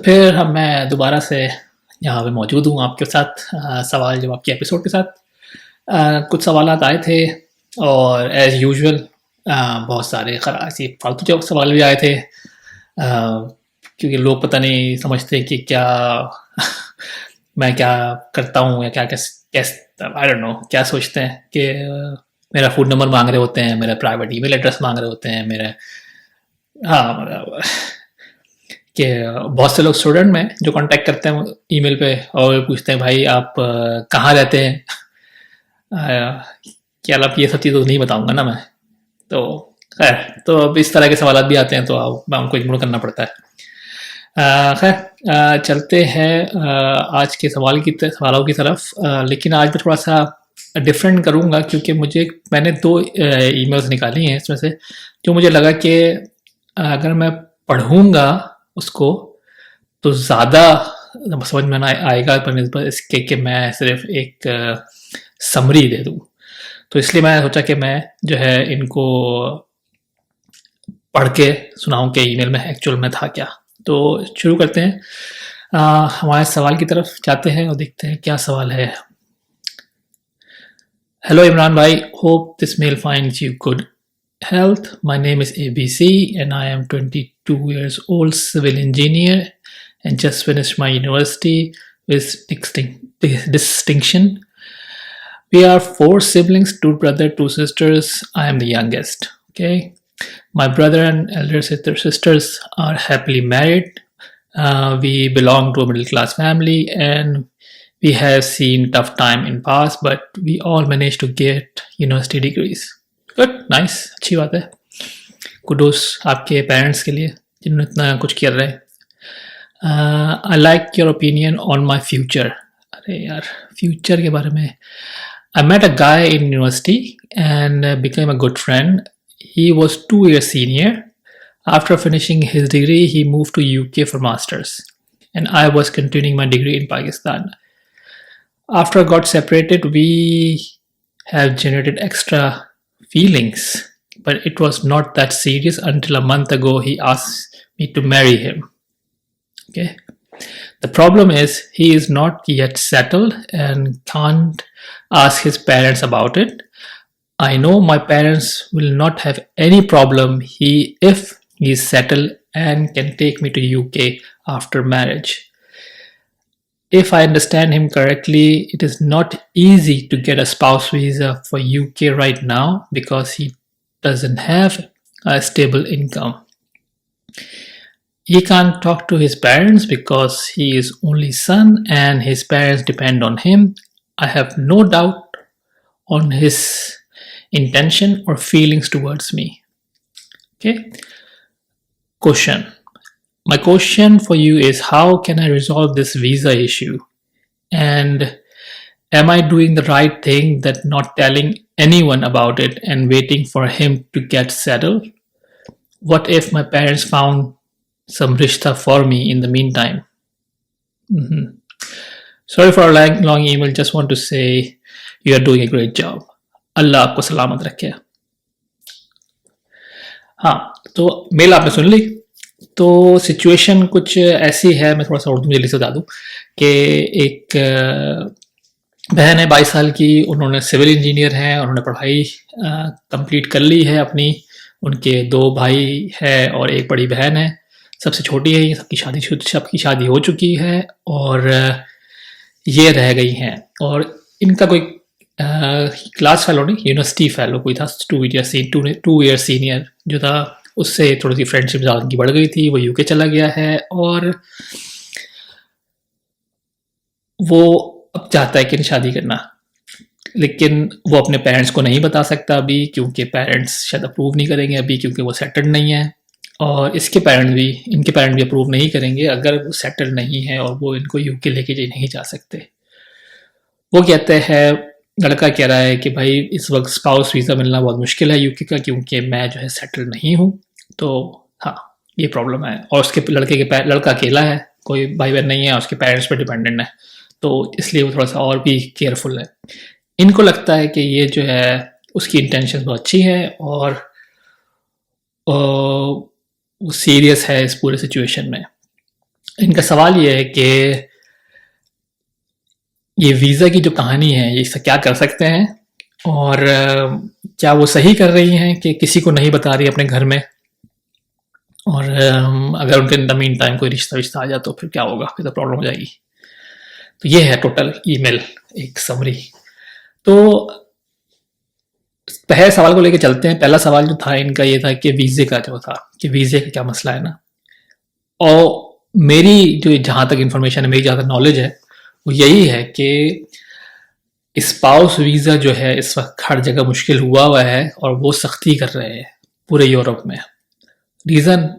फिर हम मैं दोबारा से यहाँ पे मौजूद हूँ आपके साथ सवाल जवाब के एपिसोड के साथ। कुछ सवालात आए थे और एज़ यूजुअल बहुत सारे ऐसे फालतू जो सवाल भी आए थे, क्योंकि लोग पता नहीं समझते कि क्या मैं क्या करता हूँ या क्या कैस कैस आई डोंट नो क्या सोचते हैं कि मेरा फ़ोन नंबर माँग रहे होते हैं, मेरा प्राइवेट ईमेल एड्रेस माँग रहे होते हैं, मेरे हाँ, मतलब कि बहुत से लोग स्टूडेंट में जो कांटेक्ट करते हैं ईमेल पे और पूछते हैं भाई आप कहाँ रहते हैं। क्या आप ये सब चीज़ तो नहीं बताऊंगा ना मैं। तो खैर, तो अब इस तरह के सवाल भी आते हैं तो मैं उनको इग्नोर करना पड़ता है। खैर, चलते हैं आज के सवालों की तरफ। लेकिन आज मैं थोड़ा सा डिफरेंट करूंगा क्योंकि मैंने दो ईमेल्स निकाली हैं इसमें से, जो मुझे लगा कि अगर मैं पढ़ूंगा उसको तो ज़्यादा समझ में आएगा बनस्बत इसके कि मैं सिर्फ एक समरी दे दूँ। तो इसलिए मैं सोचा कि मैं जो है इनको पढ़ के सुनाऊं कि ईमेल में एक्चुअल में था क्या। तो शुरू करते हैं, हमारे सवाल की तरफ जाते हैं और देखते हैं क्या सवाल है। हेलो इमरान भाई, hope this mail finds you good health. My name is ABC and I am 22 years old civil engineer and just finished my university with distinction. We are four siblings, two brothers, two sisters. I am the youngest. Okay. My brother and elder sisters are happily married. We belong to a middle class family and we have seen tough time in past, but we all managed to get university degrees. Good, nice, अच्छी बात है। Kudos आपके parents के लिए जिन्होंने इतना कुछ कर रहे हैं। I like your opinion on my future. अरे यार, फ्यूचर के बारे में। I met a guy in university and became a good friend. He was 2 years senior. After finishing his degree, he moved to UK for masters, and I was continuing my degree in Pakistan. After I got separated, we have generated extra feelings, but it was not that serious until a month ago he asked me to marry him. Okay. The problem is he is not yet settled and can't ask his parents about it. I know my parents will not have any problem if he is settled and can take me to UK after marriage. If I understand him correctly, it is not easy to get a spouse visa for UK right now because he doesn't have a stable income. He can't talk to his parents because he is only son and his parents depend on him. I have no doubt on his intention or feelings towards me. Okay. Question. My question for you is, how can I resolve this visa issue? And am I doing the right thing that not telling anyone about it and waiting for him to get settled? What if my parents found some rishta for me in the meantime? Sorry for a long email. Just want to say you are doing a great job. अल्लाह आपको सलामत रखे। हाँ, तो mail आपने सुन ली। तो situation कुछ ऐसी है, मैं थोड़ा सा उर्दू में जल्दी से बता दूँ कि एक बहन है 22 साल की, उन्होंने सिविल इंजीनियर हैं, उन्होंने पढ़ाई कंप्लीट कर ली है अपनी। उनके 2 भाई है और एक बड़ी बहन है, सबसे छोटी है। सबकी शादी हो चुकी है और ये रह गई हैं। और इनका कोई क्लास फेलो नहीं, यूनिवर्सिटी फेलो कोई था, 2 years सीनियर जो था, उससे थोड़ी सी फ्रेंडशिप ज़्यादा की बढ़ गई थी। वो यूके चला गया है और वो अब चाहता है कि शादी करना, लेकिन वो अपने पेरेंट्स को नहीं बता सकता अभी, क्योंकि पेरेंट्स शायद अप्रूव नहीं करेंगे अभी, क्योंकि वो सेटल्ड नहीं है। और इनके पेरेंट्स भी अप्रूव नहीं करेंगे अगर वो सेटल्ड नहीं है और वो इनको यूके लेके नहीं जा सकते। वो कहते हैं, लड़का कह रहा है कि भाई इस वक्त स्पाउस वीज़ा मिलना बहुत मुश्किल है यूके का, क्योंकि मैं जो है सेटल्ड नहीं हूँ। तो हाँ, ये प्रॉब्लम है। और उसके लड़का अकेला है, कोई भाई बहन नहीं है, उसके पेरेंट्स पे डिपेंडेंट है, तो इसलिए वो थोड़ा सा और भी केयरफुल है। इनको लगता है कि ये जो है उसकी इंटेंशन बहुत अच्छी है और वो सीरियस है इस पूरे सिचुएशन में। इनका सवाल ये है कि ये वीज़ा की जो कहानी है, ये इससे क्या कर सकते हैं, और क्या वो सही कर रही हैं कि किसी को नहीं बता रही अपने घर में, और अगर उनके इन द मीन टाइम कोई रिश्ता-विश्ता आ जाए तो फिर क्या होगा? फिर तो प्रॉब्लम हो जाएगी। तो ये है टोटल ईमेल, एक समरी। तो पहले सवाल को लेके चलते हैं। पहला सवाल जो था इनका ये था कि वीज़े का जो था, कि वीज़े का क्या मसला है ना? और मेरी जो जहाँ तक इन्फॉर्मेशन है, मेरी जहाँ तक नॉलेज है, वो यही है कि स्पाउस वीज़ा जो है इस वक्त हर जगह मुश्किल हुआ है, और वो सख्ती कर रहे हैं पूरे यूरोप में। रीज़न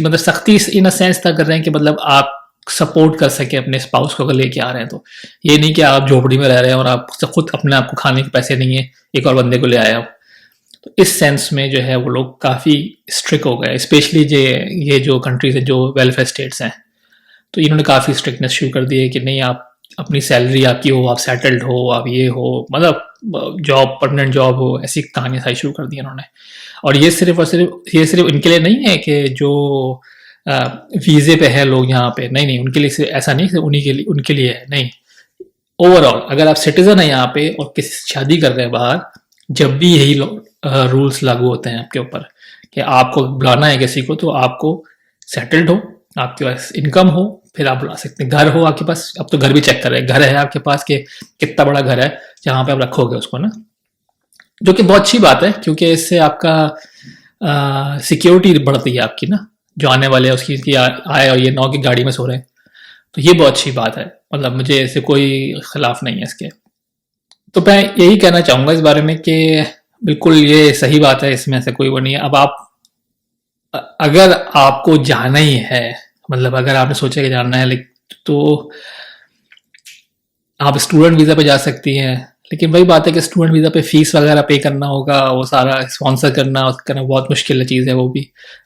मतलब सख्ती इन अ सेंस तक कर रहे हैं कि मतलब आप सपोर्ट कर सके अपने स्पाउस को अगर लेके आ रहे हैं तो। ये नहीं कि आप झोपड़ी में रह रहे हैं और आप खुद अपने आप को खाने के पैसे नहीं है, एक और बंदे को ले आए आप। तो इस सेंस में जो है वो लोग काफ़ी स्ट्रिक्ट हो गए, स्पेशली ये जो कंट्रीज हैं जो वेलफेयर स्टेट्स हैं, तो इन्होंने काफ़ी स्ट्रिक्टनेस शुरू कर दी है कि नहीं, आप अपनी सैलरी आपकी हो, आप सेटल्ड हो, आप ये हो, मतलब जॉब, परमानेंट जॉब हो, ऐसी कहानियाँ सारी शुरू कर दी इन्होंने। और ये सिर्फ इनके लिए नहीं है कि जो वीज़े पे है लोग यहाँ पे, नहीं, उनके लिए ऐसा नहीं, सिर्फ उनके लिए है, नहीं। ओवरऑल अगर आप सिटीजन है यहाँ पे और किसी से शादी कर रहे हैं बाहर, जब भी यही रूल्स लागू होते हैं आपके ऊपर कि आपको बुलाना है किसी को, तो आपको सेटल्ड हो, आपके पास इनकम हो, फिर आप बुला सकते हैं। घर हो आपके पास, अब तो घर भी चेक कर रहे हैं, घर है आपके पास कि कितना बड़ा घर है जहाँ पे आप रखोगे उसको ना, जो कि बहुत अच्छी बात है, क्योंकि इससे आपका सिक्योरिटी बढ़ती है आपकी ना, जो आने वाले हैं उसकी आए और ये 9 की गाड़ी में सो रहे हैं, तो ये बहुत अच्छी बात है। मतलब मुझे ऐसे कोई खिलाफ नहीं है इसके। तो मैं यही कहना चाहूँगा इस बारे में कि बिल्कुल ये सही बात है, इसमें ऐसा कोई वो नहीं है। अब आप अगर आपको जाना ही है, मतलब अगर आपने सोचा कि जाना है, तो आप स्टूडेंट वीज़ा पे जा सकती हैं, लेकिन वही बात है कि स्टूडेंट वीज़ा पे फीस वगैरह पे करना होगा, वो सारा स्पॉन्सर करना बहुत मुश्किल चीज़ है वो भी।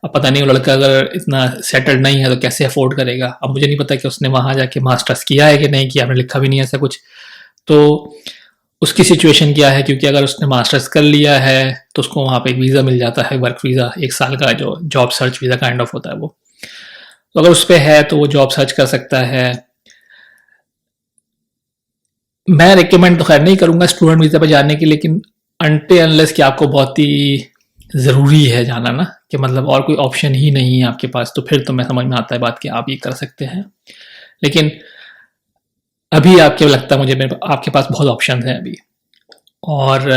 अब पता नहीं वो लड़का अगर इतना सेटल्ड नहीं है तो कैसे अफोर्ड करेगा। अब मुझे नहीं पता कि उसने वहाँ जाके मास्टर्स किया है कि नहीं किया, आपने लिखा भी नहीं है ऐसा कुछ, तो उसकी सिचुएशन क्या है, क्योंकि अगर उसने मास्टर्स कर लिया है तो उसको वहाँ पे एक वीज़ा मिल जाता है, वर्क वीज़ा, 1 साल का जो job search visa kind of होता है वो। तो अगर उस पर है तो वो जॉब सर्च कर सकता है। मैं रिकमेंड तो खैर नहीं करूँगा स्टूडेंट वीज़ा पे जाने की, लेकिन अनटिल अनलेस कि आपको बहुत ही ज़रूरी है जाना ना, कि मतलब और कोई ऑप्शन ही नहीं है आपके पास, तो फिर तो मैं समझ में आता है बात कि आप ये कर सकते हैं। लेकिन अभी आपके लगता है मुझे आपके पास बहुत ऑप्शन हैं अभी, और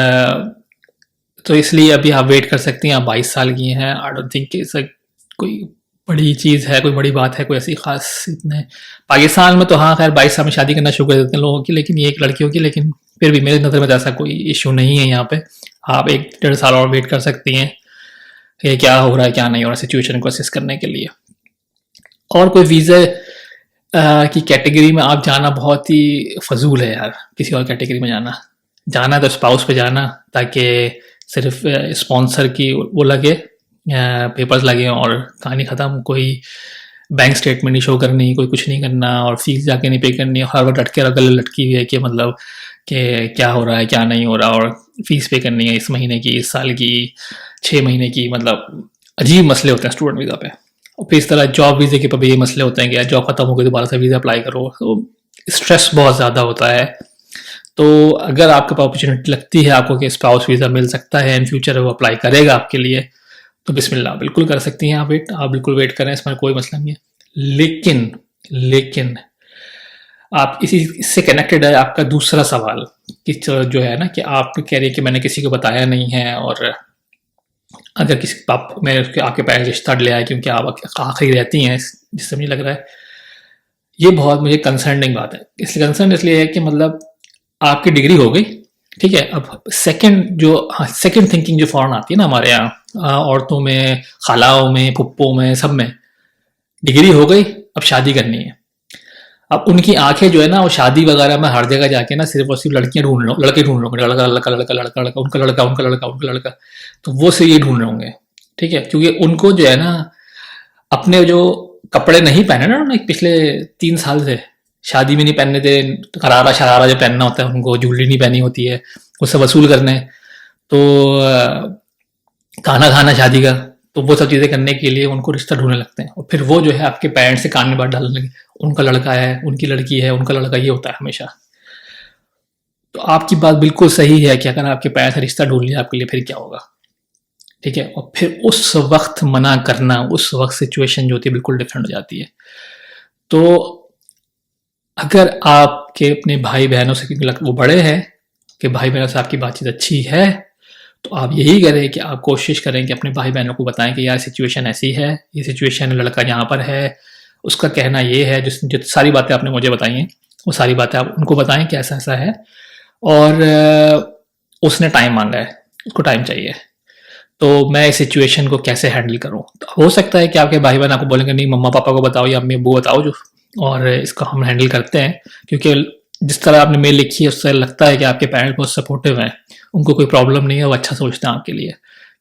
तो इसलिए अभी आप वेट कर सकती हैं। आप 22 साल की हैं, आई डोंट थिंक इट्स कोई बड़ी चीज़ है, कोई बड़ी बात है, कोई ऐसी खास इतने। पाकिस्तान में तो हाँ खैर 22 साल में शादी करना शुरू कर देते हैं लोगों की, लेकिन ये एक लड़कियों की, लेकिन फिर भी मेरी नज़र में ऐसा कोई इशू नहीं है यहाँ पे। आप 1 डेढ़ साल और वेट कर सकती हैं कि क्या हो रहा है क्या नहीं हो रहा, सिचुएशन को असेस करने के लिए। और कोई वीज़ा की कैटेगरी में आप जाना बहुत ही फजूल है यार, किसी और कैटेगरी में जाना तो स्पाउस पे जाना, ताकि सिर्फ स्पॉन्सर की वो लगे, पेपर्स लगे और कहानी ख़त्म। कोई बैंक स्टेटमेंट नहीं शो करनी, कोई कुछ नहीं करना, और फीस जाके नहीं पे करनी, हर वक्त लटके गले लटकी हुई है कि मतलब कि क्या हो रहा है क्या नहीं हो रहा, और फीस पे करनी है इस महीने की, इस साल की, 6 महीने की। मतलब अजीब मसले होते हैं स्टूडेंट वीज़ा पे। और फिर इस तरह जॉब वीज़े के पर भी ये मसले होते हैं कि यार जॉब खत्म हो गई, दोबारा से वीज़ा अप्लाई करो, तो स्ट्रेस बहुत ज़्यादा होता है। तो अगर आपके पास अपॉर्चुनिटी लगती है आपको कि स्पाउस वीज़ा मिल सकता है इन फ्यूचर, वो अप्लाई करेगा आपके लिए, तो बिस्मिल्लाह, बिल्कुल कर सकती हैं आप बिल्कुल वेट करें, इसमें कोई मसला नहीं है। लेकिन आप इससे कनेक्टेड है आपका दूसरा सवाल, कि जो है ना कि आप कह रही है कि मैंने किसी को बताया नहीं है, और अगर किसी आप मैं आपके पास रिश्ता ले आया क्योंकि आप आखिरी रहती हैं, जिससे मुझे लग रहा है ये बहुत मुझे कंसर्निंग बात है। इसलिए कंसर्न इसलिए है कि मतलब आपकी डिग्री हो गई, ठीक है, अब सेकंड थिंकिंग जो फौरन आती है ना हमारे यहाँ औरतों में, खालाओं में, फुप्पों में, सब में, डिग्री हो गई, अब शादी करनी है। अब उनकी आंखें जो है ना वो शादी वगैरह में हर जगह जाके ना सिर्फ और सिर्फ लड़कियां ढूंढ रहे लड़के ढूंढ रहे होंगे, लड़का लड़का लड़का लड़का लड़का उनका लड़का उनका लड़का उनका लड़का, तो वो सिर्फ ये ढूंढ रहे होंगे, ठीक है, क्योंकि उनको जो है ना अपने जो कपड़े नहीं पहने ना उन्होंने पिछले 3 साल से, शादी में नहीं पहनने थे, करारा शरारा जो पहनना होता है उनको, ज्वेलरी नहीं पहनी होती है, उससे वसूल करने, तो खाना खाना शादी का, तो वो सब चीज़ें करने के लिए उनको रिश्ता ढूंढने लगते हैं, और फिर वो जो है आपके पेरेंट्स से कान में बात डालने लगे, उनका लड़का है, उनकी लड़की है, उनका लड़का, ये होता है हमेशा। तो आपकी बात बिल्कुल सही है कि अगर आपके पेरेंट्स से रिश्ता ढूंढ लिया आपके लिए, फिर क्या होगा, ठीक है। और फिर उस वक्त मना करना, उस वक्त सिचुएशन जो होती है बिल्कुल डिफरेंट हो जाती है। तो अगर आपके अपने भाई बहनों से, क्योंकि वो बड़े हैं, कि भाई बहनों से आपकी बातचीत अच्छी है, तो आप यही करें कि आप कोशिश करें कि अपने भाई बहनों को बताएं कि यार सिचुएशन ऐसी है, ये सिचुएशन, लड़का यहाँ पर है, उसका कहना ये है, जो सारी बातें आपने मुझे बताई हैं वो सारी बातें आप उनको बताएं कि ऐसा ऐसा है, और उसने टाइम मांगा है, उसको टाइम चाहिए, तो मैं इस सिचुएशन को कैसे हैंडल करूं। तो हो सकता है कि आपके भाई बहन आपको बोलेंगे नहीं मम्मा पापा को बताओ या अम्मी अब्बू बताओ जो, और इसको हम हैंडल करते हैं, क्योंकि जिस तरह आपने मेल लिखी है उससे लगता है कि आपके पेरेंट्स बहुत सपोर्टिव हैं, उनको कोई प्रॉब्लम नहीं है, वो अच्छा सोचते हैं आपके लिए,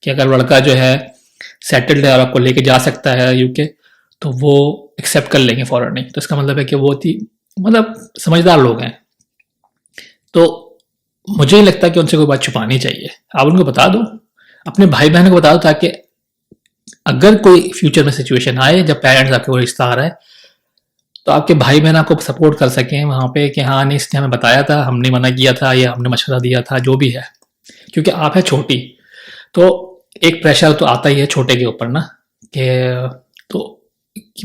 कि अगर लड़का जो है सेटल्ड है और आपको लेके जा सकता है यूके, तो वो एक्सेप्ट कर लेंगे फॉरन नहीं। तो इसका मतलब है कि वो मतलब समझदार लोग हैं। तो मुझे नहीं लगता कि उनसे कोई बात छुपानी चाहिए, आप उनको बता दो, अपने भाई बहन को बता दो, ताकि अगर कोई फ्यूचर में सिचुएशन आए जब पेरेंट्स आपके वो रिश्ता आ रहा है, तो आपके भाई बहन आपको सपोर्ट कर सकें वहाँ पे कि हाँ नहीं इसने हमें बताया था, हमने मना किया था, या हमने मशवरा दिया था, जो भी है। क्योंकि आप है छोटी, तो एक प्रेशर तो आता ही है छोटे के ऊपर ना, कि तो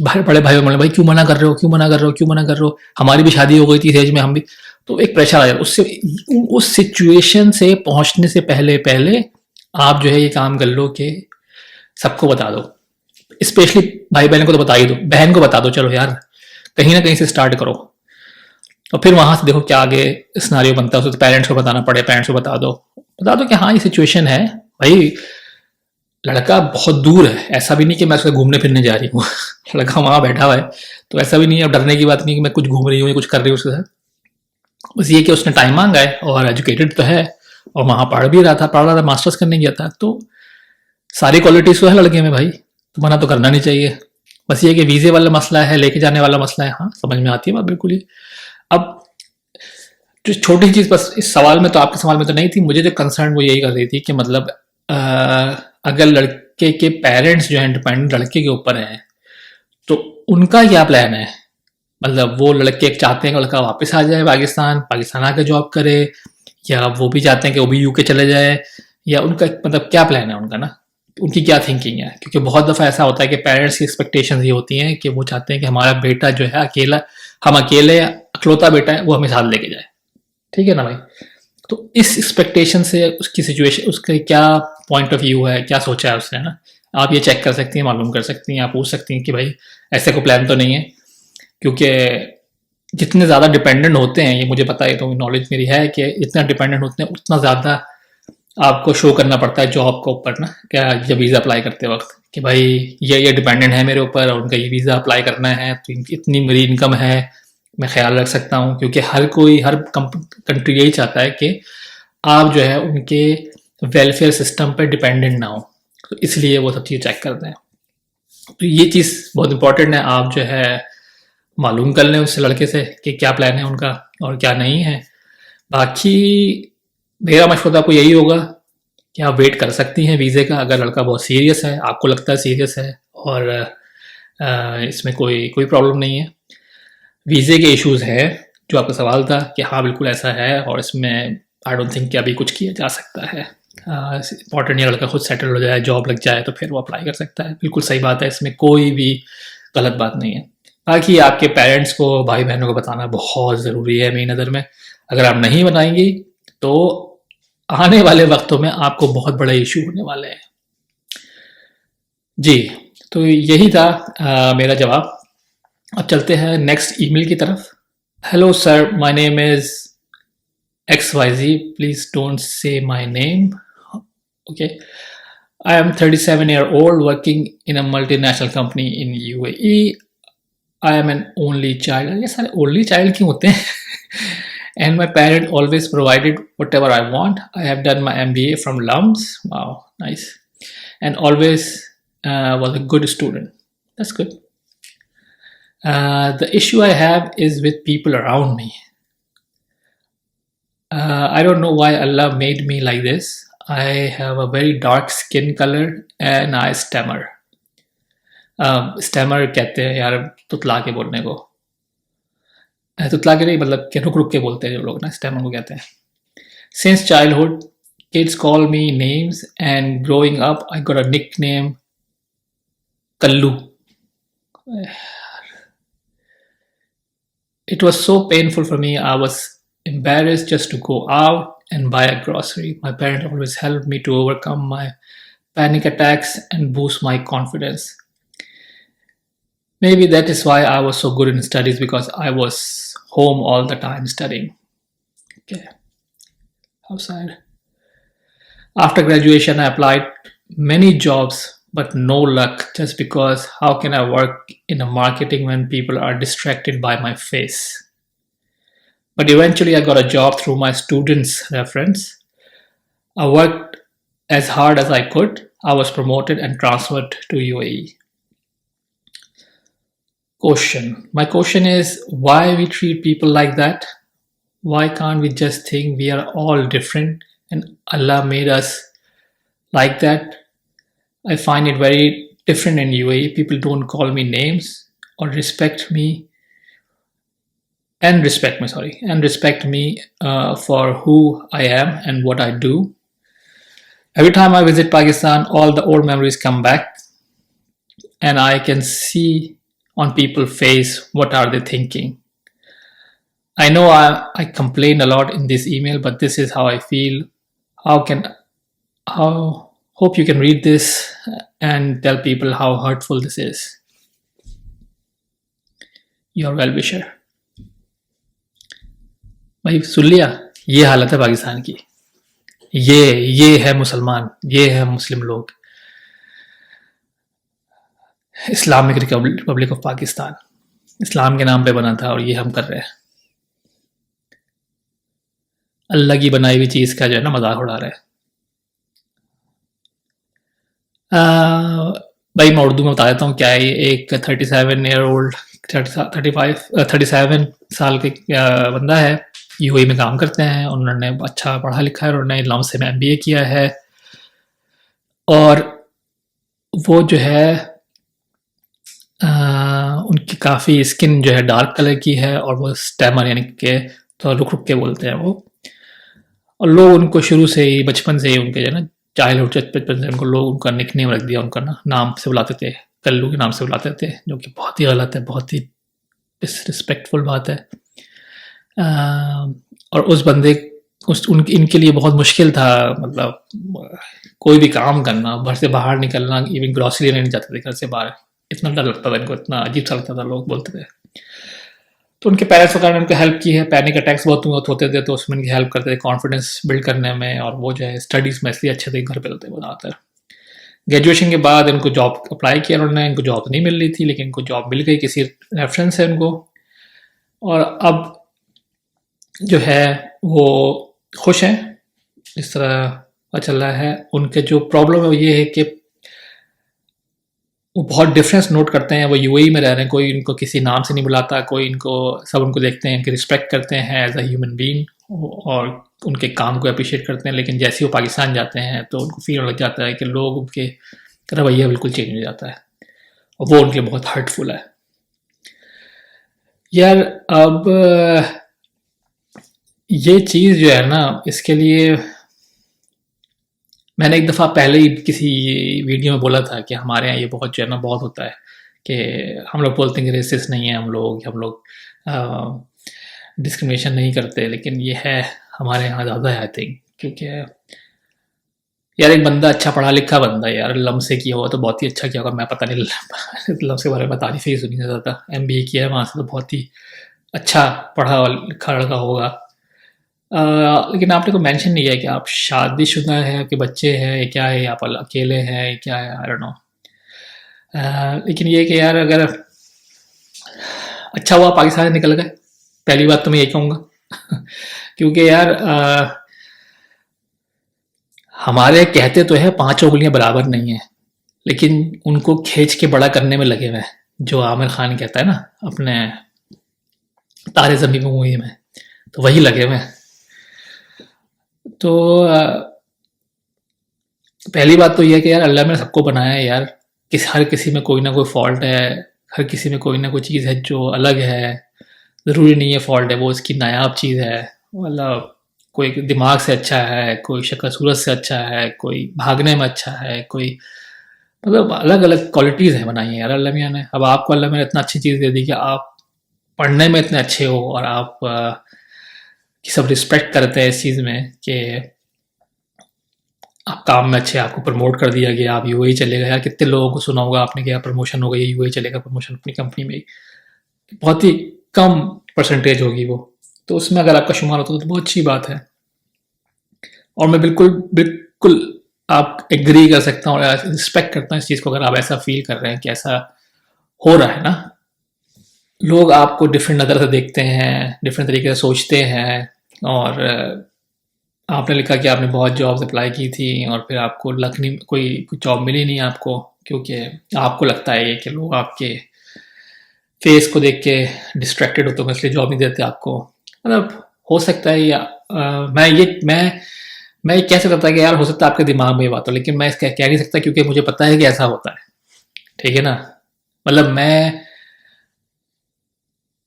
भाई, बड़े भाई बोले भाई क्यों मना कर रहे हो, क्यों मना कर रहे हो, क्यों मना कर रहे हो, हमारी भी शादी हो गई थी इस एज में, हम भी, तो एक प्रेशर आ जाता है उससे। उस सिचुएशन से पहुंचने से पहले पहले आप जो है ये काम कर लो कि सबको बता दो, स्पेशली भाई बहन को तो बता ही दो, बहन को बता दो, चलो यार कहीं ना कहीं से स्टार्ट करो, और फिर वहां से देखो क्या आगे सिनारियो बनता है। उसको तो पेरेंट्स को बताना पड़े, पेरेंट्स को बता दो कि हाँ ये सिचुएशन है भाई, लड़का बहुत दूर है, ऐसा भी नहीं कि मैं उसके घूमने फिरने जा रही हूँ लड़का वहां बैठा हुआ है, तो ऐसा भी नहीं है, अब डरने की बात नहीं कि मैं कुछ घूम रही हूँ या कुछ कर रही हूँ उसके साथ। बस ये कि उसने टाइम मांगा है और एजुकेटेड तो है, और वहां पढ़ रहा था, मास्टर्स करने गया था, तो सारी क्वालिटीज तो है लड़के में भाई, तो मना तो करना नहीं चाहिए। बस ये कि वीजे वाला मसला है, लेके जाने वाला मसला है, हाँ समझ में आती है बात बिल्कुल ही। अब जो छोटी चीज, बस इस सवाल में तो, आपके सवाल में तो नहीं थी, मुझे जो कंसर्न वो यही कर रही थी कि मतलब अगर लड़के के पेरेंट्स जो है डिपेंडेंट लड़के के ऊपर हैं, तो उनका क्या प्लान है, मतलब वो लड़के चाहते हैं कि लड़का वापस आ जाए पाकिस्तान, पाकिस्तान आके जॉब करे, या वो भी चाहते हैं कि वो भी यूके चले जाए, या उनका मतलब क्या प्लान है उनका ना, उनकी क्या थिंकिंग है। क्योंकि बहुत दफ़ा ऐसा होता है कि पेरेंट्स की एक्सपेक्टेशंस ये होती हैं कि वो चाहते हैं कि हमारा बेटा जो है अकेला, हम अकेले अकलौता बेटा है, वो हमें साथ लेके जाए, ठीक है ना भाई। तो इस एक्सपेक्टेशन से उसकी सिचुएशन, उसका क्या पॉइंट ऑफ व्यू है, क्या सोचा है उसने ना, आप ये चेक कर सकती हैं, मालूम कर सकती हैं, आप पूछ सकती हैं कि भाई ऐसे कोई प्लान तो नहीं है। क्योंकि जितने ज़्यादा डिपेंडेंट होते हैं, ये मुझे पता है, तो नॉलेज मेरी है कि जितना डिपेंडेंट होते हैं उतना ज़्यादा आपको शो करना पड़ता है जॉब के ऊपर ना, क्या जब वीज़ा अप्लाई करते वक्त, कि भाई ये डिपेंडेंट है मेरे ऊपर और उनका ये वीज़ा अप्लाई करना है, तो इतनी मेरी इनकम है, मैं ख्याल रख सकता हूँ। क्योंकि हर कोई, हर कंट्री यही चाहता है कि आप जो है उनके वेलफेयर सिस्टम पर डिपेंडेंट ना हो, तो इसलिए वो सब चीज़ चेक करते हैं। तो ये चीज़ बहुत इंपॉर्टेंट है, आप जो है मालूम कर लें उससे, लड़के से, कि क्या प्लान है उनका और क्या नहीं है। बाकी मेरा मशवरा आपको यही होगा कि आप वेट कर सकती हैं वीज़े का, अगर लड़का बहुत सीरियस है, आपको लगता है सीरियस है, और इसमें कोई कोई प्रॉब्लम नहीं है। वीज़े के इश्यूज़ है जो आपका सवाल था, कि हाँ बिल्कुल ऐसा है, और इसमें आई डोंट थिंक कि अभी कुछ किया जा सकता है। इंपॉर्टेंट ये लड़का खुद सेटल हो जाए, जॉब लग जाए, तो फिर वो अप्लाई कर सकता है, बिल्कुल सही बात है, इसमें कोई भी गलत बात नहीं है। बाकी आपके पेरेंट्स को, भाई बहनों को बताना बहुत ज़रूरी है मेरी नज़र में। अगर आप नहीं बताएंगी तो आने वाले वक्तों में आपको बहुत बड़े इशू होने वाले हैं। जी, तो यही था मेरा जवाब। अब चलते हैं नेक्स्ट ईमेल की तरफ। Hello sir, my name is XYZ, please don't say my name. Okay, I am 37-year-old working in a multinational company in UAE. I am an only child. ये सारे only child क्यों होते हैं? And my parent always provided whatever I want. I have done my MBA from LUMS. Wow, nice. And always was a good student. That's good. The issue I have is with people around me. I don't know why Allah made me like this. I have a very dark skin color and I stammer. Stammer कहते हैं यार तुतला के बोलने को, तुतला के नहीं मतलब कि रुक रुक के बोलते हैं जो लोग ना, स्टैमर को कहते हैं. Since childhood, kids call me names, and growing up, I got a nickname, Kallu. It was so painful for me. I was embarrassed just to go out and buy a grocery. My parents always helped me to overcome my panic attacks and boost my confidence. Maybe that is why I was so good in studies, because I was home all the time studying. Okay. Outside. After graduation, I applied many jobs, but no luck, just because how can I work in a marketing when people are distracted by my face? But eventually, I got a job through my students' reference. I worked as hard as I could. I was promoted and transferred to UAE. Question. My question is, why we treat people like that? Why can't we just think we are all different and Allah made us like that? I find it very different in UAE. People don't call me names or respect me for who I am and what I do. Every time I visit Pakistan, all the old memories come back, and I can see on people's face what are they thinking. I know I complain a lot in this email, but this is how I feel. Hope you can read this and tell people how hurtful this is. Your well-wisher. भाई सुन लिया, ये हालत है पाकिस्तान की. ये है मुसलमान, ये है मुस्लिम लोग. इस्लामिक रिपब्लिक ऑफ पाकिस्तान इस्लाम के नाम पे बना था और ये हम कर रहे हैं. अल्लाह की बनाई हुई चीज का जो है ना मजाक उड़ा रहे हैं. भाई मैं उर्दू में बता देता हूँ क्या है. एक 37 साल के बंदा है, यूएई में काम करते हैं. उन्होंने अच्छा पढ़ा लिखा है, उन्होंने लम्से में MBA किया है, और वो जो है उनकी काफ़ी स्किन जो है डार्क कलर की है, और वो स्टैमर यानी कि तो रुक रुक के बोलते हैं वो. और लोग उनको शुरू से ही बचपन से ही उनके जो है ना चाइल्डहुड बचपन से उनको लोग उनका निकनेम रख दिया, उनका ना नाम से बुलाते थे, कल्लू के नाम से बुलाते थे, जो कि बहुत ही गलत है, बहुत ही डिसरिस्पेक्टफुल बात है. और उस बंदे इनके लिए बहुत मुश्किल था, मतलब कोई भी काम करना, घर से बाहर निकलना, इवन ग्रॉसरी लेने नहीं जाते थे घर से बाहर, इतना डर लगता था इनको, इतना अजीब सा लगता था, लोग बोलते थे. तो उनके पेरेंट्स वगैरह ने उनको हेल्प की है. पैनिक अटैक्स बहुत होते थे, तो उसमें उनकी हेल्प करते थे कॉन्फिडेंस बिल्ड करने में, और वो जो है स्टडीज़ में इसलिए अच्छे थे घर पे होते ज़्यादातर. ग्रेजुएशन के बाद इनको जॉब अप्लाई किया उन्होंने, इनको जॉब नहीं मिल रही थी, लेकिन इनको जॉब मिल गई किसी रेफरेंस से उनको, और अब जो है वो खुश हैं. इस तरह पता चल रहा है. उनके जो प्रॉब्लम है वो ये है कि वो बहुत डिफरेंस नोट करते हैं. वो यूएई में रह रहे हैं, कोई इनको किसी नाम से नहीं बुलाता, कोई इनको, सब उनको देखते हैं कि रिस्पेक्ट करते हैं एज अ ह्यूमन बीइंग, और उनके काम को अप्रिशिएट करते हैं. लेकिन जैसे वो पाकिस्तान जाते हैं तो उनको फील लग जाता है कि लोग उनके रवैया बिल्कुल चेंज हो जाता है, और वो उनके लिए बहुत हर्टफुल है. यार अब ये चीज़ जो है ना, इसके लिए मैंने एक दफ़ा पहले ही किसी वीडियो में बोला था कि हमारे यहाँ ये बहुत जो है ना बहुत होता है कि हम लोग बोलते हैं कि रेसिस्ट नहीं है हम लोग डिस्क्रिमिनेशन नहीं करते, लेकिन ये है हमारे यहाँ ज़्यादा है आई थिंक. क्योंकि यार एक बंदा अच्छा पढ़ा लिखा बंदा यार लम्से किया हुआ तो बहुत ही अच्छा किया होगा. मैं पता नहीं लम्स के बारे में तारीफ़ ही सुनी ज़्यादा. MBA किया है वहाँ से, तो बहुत ही अच्छा पढ़ा लिखा लड़का होगा. लेकिन आपने को मेंशन नहीं किया कि आप शादीशुदा हैं, आपके बच्चे हैं, क्या है, आप अकेले हैं, क्या है, आई डोंट नो. लेकिन ये कि यार अगर अच्छा हुआ पाकिस्तान से निकल गए, पहली बात तो मैं यही कहूँगा. क्योंकि यार हमारे कहते तो है 5 उंगलियां बराबर नहीं है, लेकिन उनको खींच के बड़ा करने में लगे हुए हैं, जो आमिर खान कहता है ना अपने तारे ज़मीं पे मूवी में, तो वही लगे हुए हैं. तो पहली बात तो ये है कि यार अल्लाह ने सबको बनाया है यार, हर किसी में कोई ना कोई फॉल्ट है, हर किसी में कोई ना कोई चीज़ है जो अलग है। ज़रूरी नहीं है फॉल्ट है वो उसकी नायाब चीज़ है। मतलब कोई दिमाग से अच्छा है, कोई शक्ल सूरत से अच्छा है, कोई भागने में अच्छा है, कोई मतलब अलग अलग क्वालिटीज़ हैं बनाई हैं यार अल्लाह मियाँ ने। अब आपको अल्लाह मियाँ ने इतना अच्छी चीज़ दे दी कि आप पढ़ने में इतने अच्छे हो, और आप की सब रिस्पेक्ट करते हैं इस चीज़ में कि आप काम में अच्छे, आपको प्रमोट कर दिया गया, आप यूएई चले गए। यार कितने लोगों को सुना होगा आपने कि यार प्रमोशन हो गई, यूएई चलेगा प्रमोशन अपनी कंपनी में ही। बहुत ही कम परसेंटेज होगी वो, तो उसमें अगर आपका शुमार होता है तो बहुत अच्छी बात है। और मैं बिल्कुल बिल्कुल आप एग्री कर सकता हूँ और रिस्पेक्ट करता हूँ इस चीज़ को, अगर आप ऐसा फील कर रहे हैं कि ऐसा हो रहा है ना। लोग आपको डिफरेंट नज़र से देखते हैं, डिफरेंट तरीके से सोचते हैं, और आपने लिखा कि आपने बहुत जॉब्स अप्लाई की थी और फिर आपको लक नहीं, कोई जॉब मिली नहीं आपको, क्योंकि आपको लगता है कि लोग आपके फेस को देख के डिस्ट्रैक्टेड होते होंगे इसलिए जॉब नहीं देते आपको। मतलब हो सकता है, या मैं ये कह सकता था कि यार हो सकता है आपके दिमाग में ये बात हो, लेकिन मैं इसका कह नहीं सकता क्योंकि मुझे पता है कि ऐसा होता है। ठीक है ना। मतलब मैं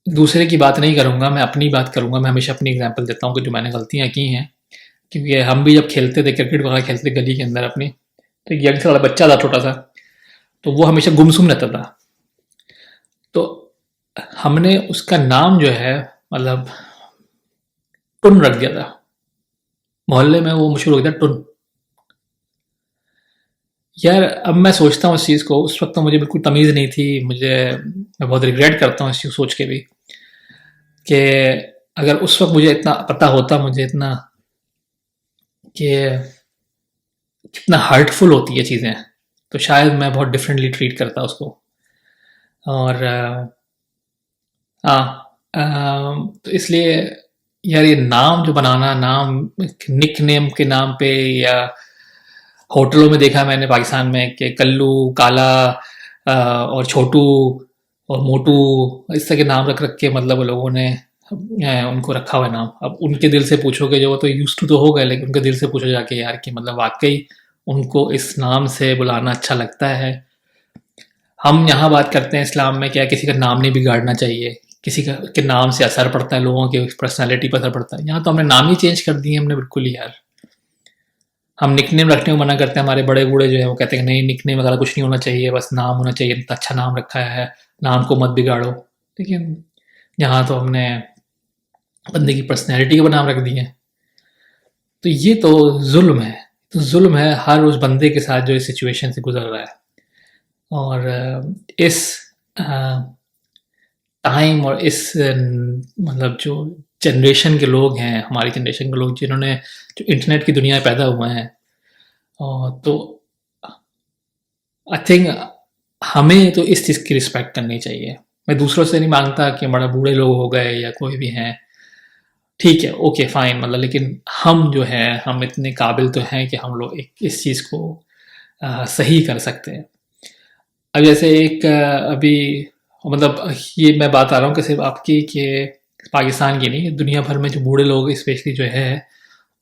दूसरे की बात नहीं करूंगा, मैं अपनी बात करूंगा। मैं हमेशा अपनी एग्जांपल देता हूँ कि जो मैंने गलतियां की हैं, क्योंकि हम भी जब खेलते थे क्रिकेट वगैरह खेलते थे गली के अंदर अपनी, तो एक यंग सा वाला बच्चा था छोटा सा, तो वो हमेशा गुमसुम रहता था। तो हमने उसका नाम जो है मतलब टुन रख दिया था। मोहल्ले में वो मशहूर हो गया था टुन। यार अब मैं सोचता हूँ इस चीज़ को, उस वक्त तो मुझे बिल्कुल तमीज़ नहीं थी, मैं बहुत रिग्रेट करता हूँ इस चीज़ सोच के भी, कि अगर उस वक्त मुझे इतना पता होता, मुझे इतना कि कितना हर्टफुल होती है चीज़ें, तो शायद मैं बहुत डिफरेंटली ट्रीट करता उसको। और हाँ, तो इसलिए यार ये नाम जो बनाना, नाम निक नेम के नाम पे, या होटलों में देखा मैंने पाकिस्तान में कि कल्लू, काला, और छोटू और मोटू, इस तरह के नाम रख रख के मतलब वो लोगों ने उनको रखा हुआ है नाम। अब उनके दिल से पूछोगे, जो वो तो यूज टू तो हो गए, लेकिन उनके दिल से पूछो जाके यार कि मतलब वाकई उनको इस नाम से बुलाना अच्छा लगता है। हम यहाँ बात करते हैं इस्लाम में क्या किसी का नाम नहीं बिगाड़ना चाहिए, किसी का के नाम से असर पड़ता है, लोगों के पर्सनालिटी पर असर पड़ता है। यहाँ तो हमने नाम ही चेंज कर दिए हमने बिल्कुल ही यार। हम निकनेम रखने को मना करते हैं, हमारे बड़े बूढ़े जो है वो कहते हैं कि नहीं निकनेम वगैरह कुछ नहीं होना चाहिए, बस नाम होना चाहिए, इतना अच्छा नाम रखा है, नाम को मत बिगाड़ो। लेकिन यहाँ तो हमने बंदे की पर्सनैलिटी के नाम रख दिए। तो ये तो जुल्म है, तो जुल्म है हर उस बंदे के साथ जो इस सिचुएशन से गुजर रहा है। और इस टाइम और इस मतलब जो जनरेशन के लोग हैं, हमारी जनरेशन के लोग जिन्होंने जो इंटरनेट की दुनिया में पैदा हुए हैं, तो आई थिंक हमें तो इस चीज़ की रिस्पेक्ट करनी चाहिए। मैं दूसरों से नहीं मांगता कि बड़ा बूढ़े लोग हो गए या कोई भी हैं, ठीक है, ओके फाइन, मतलब लेकिन हम जो हैं हम इतने काबिल तो हैं कि हम लोग इस चीज़ को सही कर सकते हैं। अब जैसे एक अभी मतलब ये मैं बात आ रहा हूँ कि सिर्फ आपकी कि पाकिस्तान की नहीं, दुनिया भर में जो बूढ़े लोग स्पेशली जो है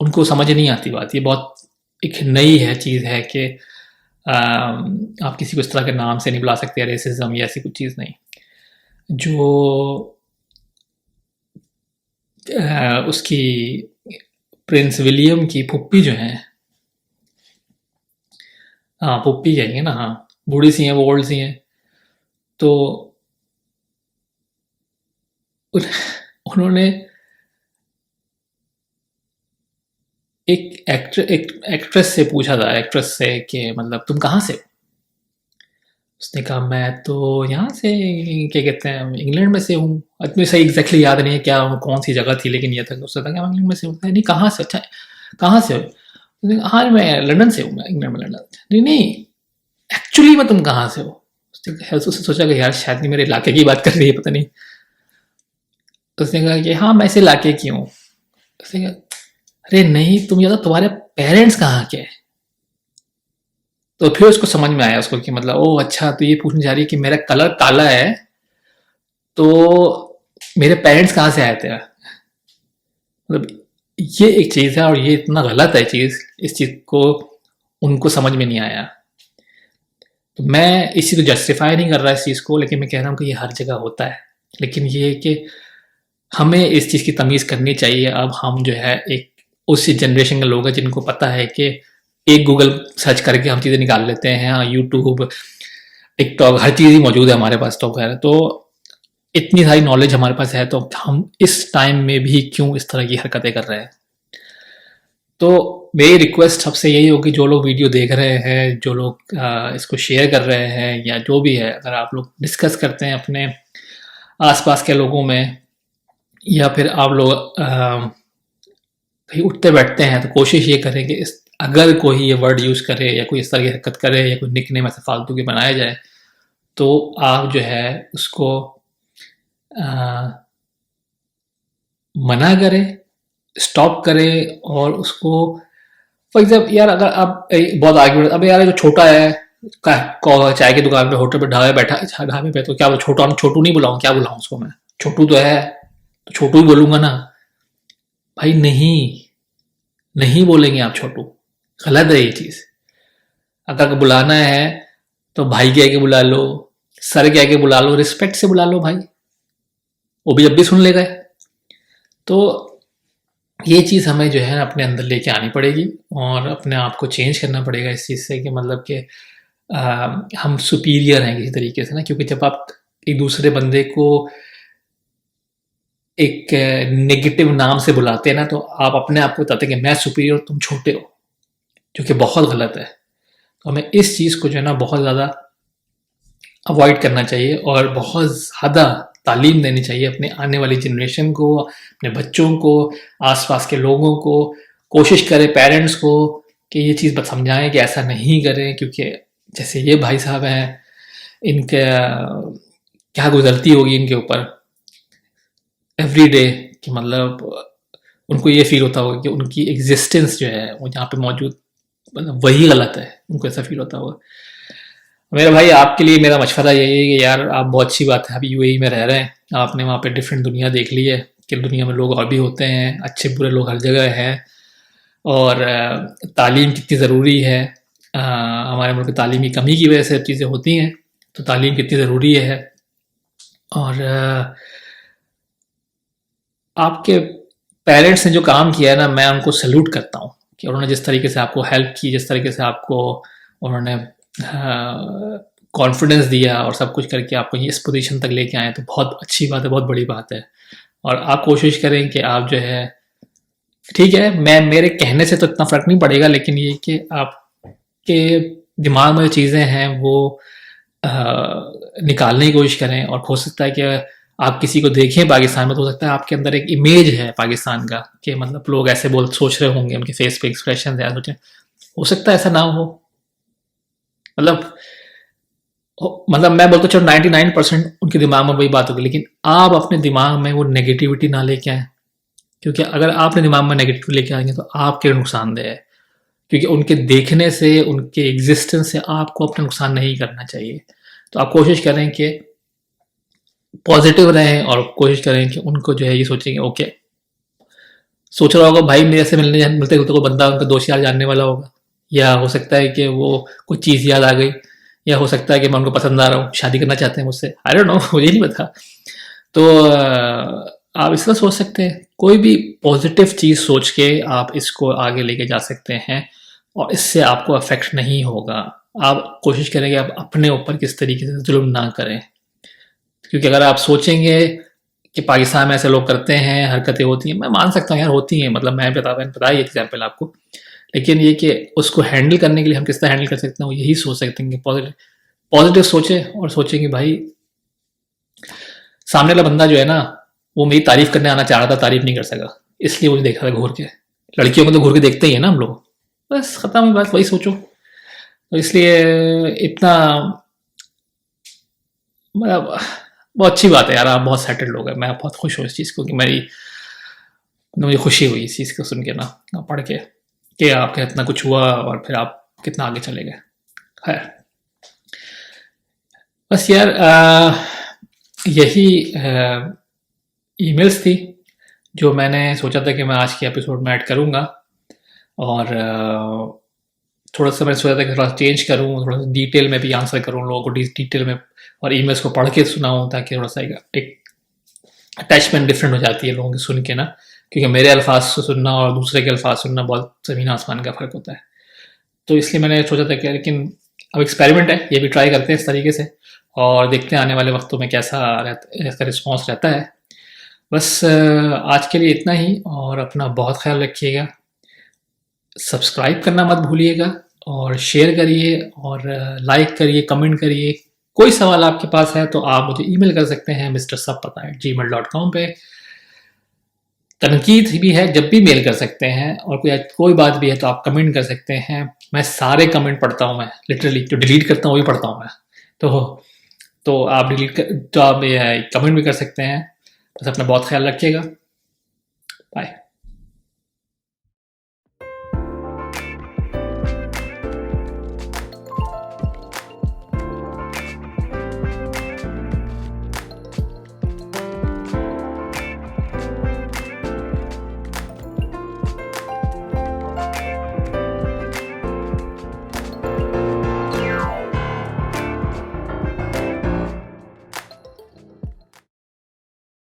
उनको समझ नहीं आती बात। ये बहुत एक नई है चीज़ है कि आप किसी को इस तरह के नाम से नहीं बुला सकते, रेसिज्म या ऐसी कुछ चीज़ नहीं। जो उसकी प्रिंस विलियम की फुप्पी जो हैं, हाँ फुप्पी कहेंगे ना, हाँ बूढ़ी सी हैं, वो ओल्ड सी हैं, तो उन्होंने एक एक्ट्रेस से पूछा था, एक्ट्रेस से कि मतलब तुम कहाँ से हो? उसने कहा मैं तो यहाँ से, क्या कहते हैं, इंग्लैंड में से हूँ। मुझे सही एग्जैक्टली याद नहीं है क्या कौन सी जगह थी, लेकिन ये था कि उसने कहा कि मैं इंग्लैंड में से हूँ। नहीं कहाँ से, अच्छा कहाँ से हो? उसने कहा हाँ मैं लंदन से हूँ, मैं इंग्लैंड में लंदन। नहीं नहीं, एक्चुअली में तुम कहाँ से हो? उसने सोचा कि यार शायद नहीं मेरे इलाके की बात कर रही है, पता नहीं। तो उसने कहा कि हाँ मैं इस इलाके की हूँ। उसने कहा अरे नहीं तुम, ये तो तुम्हारे पेरेंट्स कहाँ के हैं? तो फिर उसको समझ में आया उसको कि मतलब ओह अच्छा, तो ये पूछने जा रही है कि मेरा कलर काला है तो मेरे पेरेंट्स कहाँ से आए थे। मतलब ये एक चीज़ है और ये इतना गलत है चीज़, इस चीज़ को उनको समझ में नहीं आया। तो मैं इस चीज़ को जस्टिफाई नहीं कर रहा इस चीज़ को, लेकिन मैं कह रहा हूँ कि ये हर जगह होता है। लेकिन ये है कि हमें इस चीज़ की तमीज़ करनी चाहिए। अब हम जो है एक उस जनरेशन के लोग हैं जिनको पता है कि एक गूगल सर्च करके हम चीज़ें निकाल लेते हैं। हाँ, यूट्यूब, टिकटॉक, हर चीज़ ही मौजूद है हमारे पास। तो इतनी सारी नॉलेज हमारे पास है, तो हम इस टाइम में भी क्यों इस तरह की हरकतें कर रहे हैं। तो मेरी रिक्वेस्ट सबसे यही होगी, जो लोग वीडियो देख रहे हैं, जो लोग इसको शेयर कर रहे हैं, या जो भी है, अगर आप लोग डिस्कस करते हैं अपने आसपास के लोगों में, या फिर आप लोग कहीं उठते बैठते हैं, तो कोशिश ये करें कि इस अगर कोई ये वर्ड यूज़ करे या कोई इस तरह की हरकत करे या कोई निक नेम ऐसे फालतू के बनाया जाए, तो आप जो है उसको मना करें, स्टॉप करें। और उसको फॉर एग्जाम्पल, यार अगर आप बहुत आगे, अब यार जो छोटा है, चाय की दुकान पे, होटल पे, ढाबे बैठा, ढाबे पे, तो क्या छोटा, छोटू नहीं बुलाऊं, क्या बुलाऊं उसको मैं? छोटू तो है, तो छोटू ही बोलूंगा ना भाई। नहीं, नहीं बोलेंगे आप छोटू, गलत है ये चीज। अगर बुलाना है तो भाई कह के बुला लो, सर कह के बुला लो, रिस्पेक्ट से बुला लो भाई, वो भी जब भी सुन लेगा। तो ये चीज़ हमें जो है अपने अंदर लेके आनी पड़ेगी, और अपने आप को चेंज करना पड़ेगा इस चीज़ से, कि मतलब कि हम सुपीरियर हैं किसी तरीके से ना। क्योंकि जब आप एक दूसरे बंदे को एक नेगेटिव नाम से बुलाते हैं ना, तो आप अपने आप को बताते हैं कि मैं सुपीरियर, तुम छोटे हो, जो कि बहुत गलत है। तो हमें इस चीज़ को जो है ना बहुत ज़्यादा अवॉइड करना चाहिए, और बहुत ज़्यादा तालीम देनी चाहिए अपने आने वाली जनरेशन को, अपने बच्चों को, आसपास के लोगों को। कोशिश करें पेरेंट्स को कि ये चीज़ बस समझाएं कि ऐसा नहीं करें, क्योंकि जैसे ये भाई साहब हैं, इनके क्या गुजरती होगी इनके ऊपर एवरी डे, कि मतलब उनको ये फील होता होगा कि उनकी एग्जिस्टेंस जो है वो यहाँ पे मौजूद, मतलब वही गलत है, उनको ऐसा फील होता होगा। मेरा भाई, आपके लिए मेरा मशवरा यही है कि यार, आप बहुत अच्छी बात है अभी यूएई में रह रहे हैं, आपने वहाँ पे डिफरेंट दुनिया देख ली है कि दुनिया में लोग और भी होते हैं, अच्छे बुरे लोग हर जगह हैं। और तालीम कितनी ज़रूरी है। हमारे मुल्क में तालीम की कमी की वजह से चीज़ें होती हैं, तो तालीम कितनी ज़रूरी है। और आपके पेरेंट्स ने जो काम किया है ना, मैं उनको सैल्यूट करता हूँ कि उन्होंने जिस तरीके से आपको हेल्प की, जिस तरीके से आपको उन्होंने कॉन्फिडेंस दिया और सब कुछ करके आपको इस पोजीशन तक लेके आए, तो बहुत अच्छी बात है, बहुत बड़ी बात है। और आप कोशिश करें कि आप जो है, ठीक है, मैं मेरे कहने से तो इतना फ़र्क नहीं पड़ेगा, लेकिन ये कि आपके दिमाग में जो चीज़ें हैं वो निकालने की कोशिश करें। और हो सकता है कि आप किसी को देखें पाकिस्तान में, तो हो सकता है आपके अंदर एक इमेज है पाकिस्तान का, कि मतलब लोग ऐसे सोच रहे होंगे, उनके फेस पे एक्सप्रेशन है, सोचें, हो सकता है ऐसा ना हो। मतलब मतलब मैं बोलता, चलो 99% उनके दिमाग में वही बात होगी, लेकिन आप अपने दिमाग में वो नेगेटिविटी ना लेके आए। क्योंकि अगर आप अपने दिमाग में नेगेटिव लेके आएंगे तो आपके नुकसानदेह है। क्योंकि उनके देखने से, उनके एग्जिस्टेंस से आपको अपना नुकसान नहीं करना चाहिए। तो आप कोशिश करें कि पॉजिटिव रहें, और कोशिश करें कि उनको जो है ये सोचेंगे, ओके, सोच रहा होगा भाई मेरे से मिलते जुलते कोई बंदा उनका दोस्त यार जानने वाला होगा, या हो सकता है कि वो कुछ चीज़ याद आ गई, या हो सकता है कि मैं उनको पसंद आ रहा हूँ, शादी करना चाहते हैं मुझसे, आई डोंट नो, मुझे नहीं पता। तो आप इस तरह सोच सकते हैं, कोई भी पॉजिटिव चीज़ सोच के आप इसको आगे लेके जा सकते हैं, और इससे आपको अफेक्ट नहीं होगा। आप कोशिश करें कि आप अपने ऊपर किस तरीके से जुल्म ना करें। क्योंकि अगर आप सोचेंगे कि पाकिस्तान में ऐसे लोग करते हैं, हरकतें होती हैं, मैं मान सकता हूँ यार होती हैं, मतलब मैंने बताया एग्जाम्पल आपको, लेकिन ये कि उसको हैंडल करने के लिए हम किस तरह हैंडल कर सकते हैं, वो यही सोच सकते हैं कि पॉजिटिव पॉजिटिव सोचे, और सोचें कि भाई सामने वाला बंदा जो है ना, वो मेरी तारीफ करने आना चाह रहा था, तारीफ नहीं कर सका, इसलिए मुझे देखा था घूर के। लड़कियों को तो घूर के देखते ही है ना हम लोग, बस खत्म हुई बात, वही सोचो। तो इसलिए इतना, मतलब बहुत अच्छी बात है यार, आप बहुत सेटल्ड लोग हैं, मैं बहुत खुश हूँ इस चीज़ को, कि मुझे खुशी हुई इस चीज़ को सुन के ना, पढ़ के, कि आपका इतना कुछ हुआ और फिर आप कितना आगे चले गए। खैर, बस यार यही ईमेल्स थी जो मैंने सोचा था कि मैं आज के एपिसोड में ऐड करूँगा। और थोड़ा सा मैंने सोचा था कि थोड़ा चेंज करूँ, थोड़ा सा डिटेल में भी आंसर करूँ लोगों को, डिटेल में, और ईमेल्स को पढ़ के सुनाऊँ, ताकि थोड़ा सा एक अटैचमेंट डिफरेंट हो जाती है लोगों की सुन के ना, क्योंकि मेरे अल्फाज से सुनना और दूसरे के अल्फाज सुनना बहुत ज़मीन आसमान का फ़र्क होता है। तो इसलिए मैंने सोचा था कि लेकिन अब एक्सपेरिमेंट है, ये भी ट्राई करते हैं इस तरीके से, और देखते हैं आने वाले वक्तों में कैसा इसका रिस्पॉन्स रहता है। बस आज के लिए इतना ही, और अपना बहुत ख्याल रखिएगा। सब्सक्राइब करना मत भूलिएगा, और शेयर करिए, और लाइक करिए, कमेंट करिए। कोई सवाल आपके पास है तो आप मुझे ईमेल कर सकते हैं mrsapata@gmail.com पे। तनकीद भी है, जब भी मेल कर सकते हैं, और कोई बात भी है तो आप कमेंट कर सकते हैं। मैं सारे कमेंट पढ़ता हूँ, मैं लिटरली जो डिलीट करता हूँ वही पढ़ता हूँ मैं। तो आप कमेंट भी कर सकते हैं। बस अपना बहुत ख्याल रखिएगा। बाय।